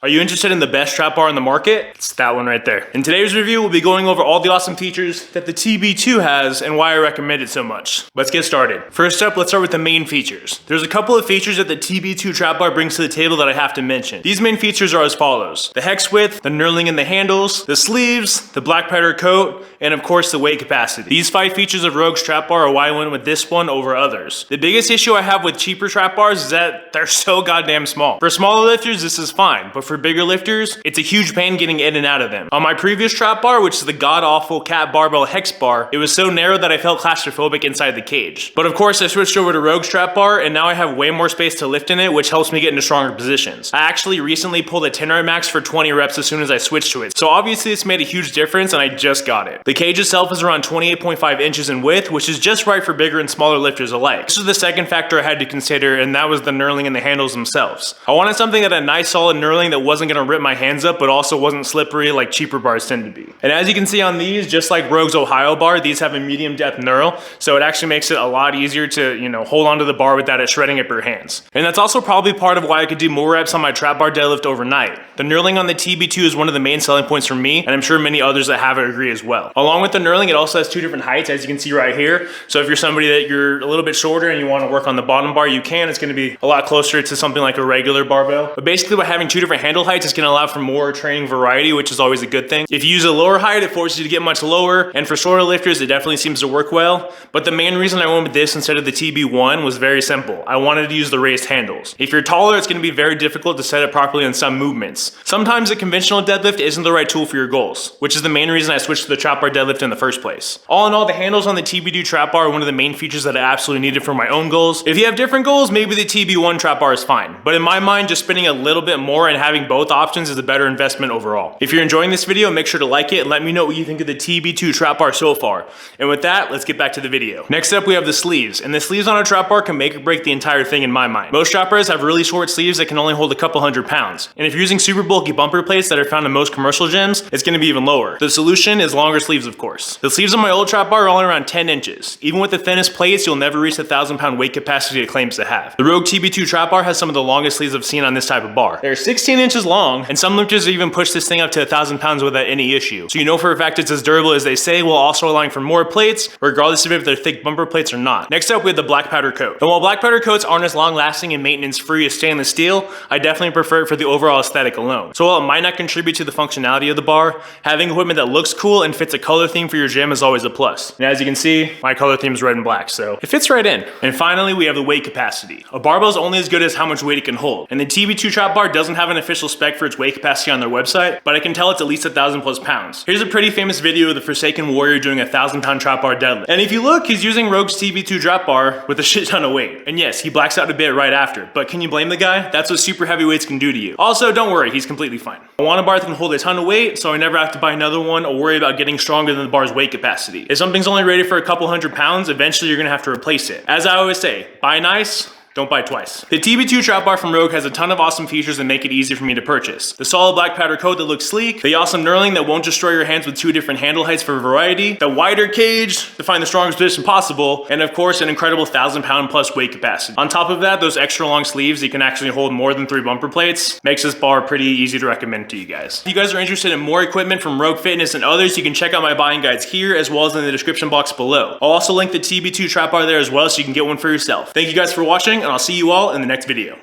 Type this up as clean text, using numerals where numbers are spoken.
Are you interested in the best trap bar on the market? It's that one right there. In today's review, we'll be going over all the awesome features that the TB-2 has and why I recommend it so much. Let's get started. First up, let's start with the main features. There's a couple of features that the TB-2 trap bar brings to the table that I have to mention. These main features are as follows: the hex width, the knurling in the handles, the sleeves, the black powder coat, and of course the weight capacity. These 5 features of Rogue's trap bar are why I went with this one over others. The biggest issue I have with cheaper trap bars is that they're so goddamn small. For smaller lifters, this is fine, but for bigger lifters, it's a huge pain getting in and out of them. On my previous trap bar, which is the god-awful cat barbell hex bar, it was so narrow that I felt claustrophobic inside the cage. But of course, I switched over to Rogue's trap bar, and now I have way more space to lift in it, which helps me get into stronger positions. I actually recently pulled a 10 rep max for 20 reps as soon as I switched to it, so obviously this made a huge difference, and I just got it. The cage itself is around 28.5 inches in width, which is just right for bigger and smaller lifters alike. This is the second factor I had to consider, and that was the knurling in the handles themselves. I wanted something that had a nice solid knurling that wasn't gonna rip my hands up, but also wasn't slippery like cheaper bars tend to be. And as you can see on these, just like Rogue's Ohio bar, these have a medium depth knurl, so it actually makes it a lot easier to, hold onto the bar without it shredding up your hands. And that's also probably part of why I could do more reps on my trap bar deadlift overnight. The knurling on the TB-2 is one of the main selling points for me, and I'm sure many others that have it agree as well. Along with the knurling, it also has 2 different heights, as you can see right here. So if you're somebody that you're a little bit shorter and you want to work on the bottom bar, you can. It's going to be a lot closer to something like a regular barbell. But basically by having 2 different handle heights, it's going to allow for more training variety, which is always a good thing. If you use a lower height, it forces you to get much lower, and for shorter lifters, it definitely seems to work well. But the main reason I went with this instead of the TB-1 was very simple. I wanted to use the raised handles. If you're taller, it's going to be very difficult to set it properly on some movements. Sometimes a conventional deadlift isn't the right tool for your goals, which is the main reason I switched to the trap bar deadlift in the first place. All in all, the handles on the TB-2 trap bar are one of the main features that I absolutely needed for my own goals. If you have different goals, maybe the TB-1 trap bar is fine. But in my mind, just spending a little bit more and having both options is a better investment overall. If you're enjoying this video, make sure to like it and let me know what you think of the TB-2 trap bar so far. And with that, let's get back to the video. Next up, we have the sleeves. And the sleeves on a trap bar can make or break the entire thing in my mind. Most trap bars have really short sleeves that can only hold a couple hundred pounds. And if you're using super bulky bumper plates that are found in most commercial gyms, it's going to be even lower. The solution is longer sleeves, of course. The sleeves on my old trap bar are only around 10 inches. Even with the thinnest plates, you'll never reach the 1,000-pound weight capacity it claims to have. The Rogue TB-2 trap bar has some of the longest sleeves I've seen on this type of bar. They're 16 inches long, and some lifters even push this thing up to 1,000 pounds without any issue. So you know for a fact it's as durable as they say, while also allowing for more plates, regardless of if they're thick bumper plates or not. Next up, we have the black powder coat. And while black powder coats aren't as long-lasting and maintenance-free as stainless steel, I definitely prefer it for the overall aesthetic alone. So while it might not contribute to the functionality of the bar, having equipment that looks cool and fits a color theme for your gym is always a plus. And as you can see, my color theme is red and black, so it fits right in. And finally, we have the weight capacity. A barbell is only as good as how much weight it can hold. And the TB-2 trap bar doesn't have an official spec for its weight capacity on their website, but I can tell it's at least 1,000+ pounds. Here's a pretty famous video of the Forsaken Warrior doing a 1,000-pound trap bar deadlift. And if you look, he's using Rogue's TB-2 trap bar with a shit ton of weight. And yes, he blacks out a bit right after, but can you blame the guy? That's what super heavy weights can do to you. Also, don't worry, he's completely fine. I want a bar that can hold a ton of weight, so I never have to buy another one or worry about getting stronger than the bar's weight capacity. If something's only rated for a couple hundred pounds, eventually you're gonna have to replace it. As I always say, buy nice, don't buy twice. The TB-2 trap bar from Rogue has a ton of awesome features that make it easy for me to purchase. The solid black powder coat that looks sleek, the awesome knurling that won't destroy your hands with 2 different handle heights for variety, the wider cage to find the strongest position possible, and of course an incredible 1,000-pound plus weight capacity. On top of that, those extra long sleeves that can actually hold more than 3 bumper plates makes this bar pretty easy to recommend to you guys. If you guys are interested in more equipment from Rogue Fitness and others, you can check out my buying guides here as well as in the description box below. I'll also link the TB-2 trap bar there as well so you can get one for yourself. Thank you guys for watching, and I'll see you all in the next video.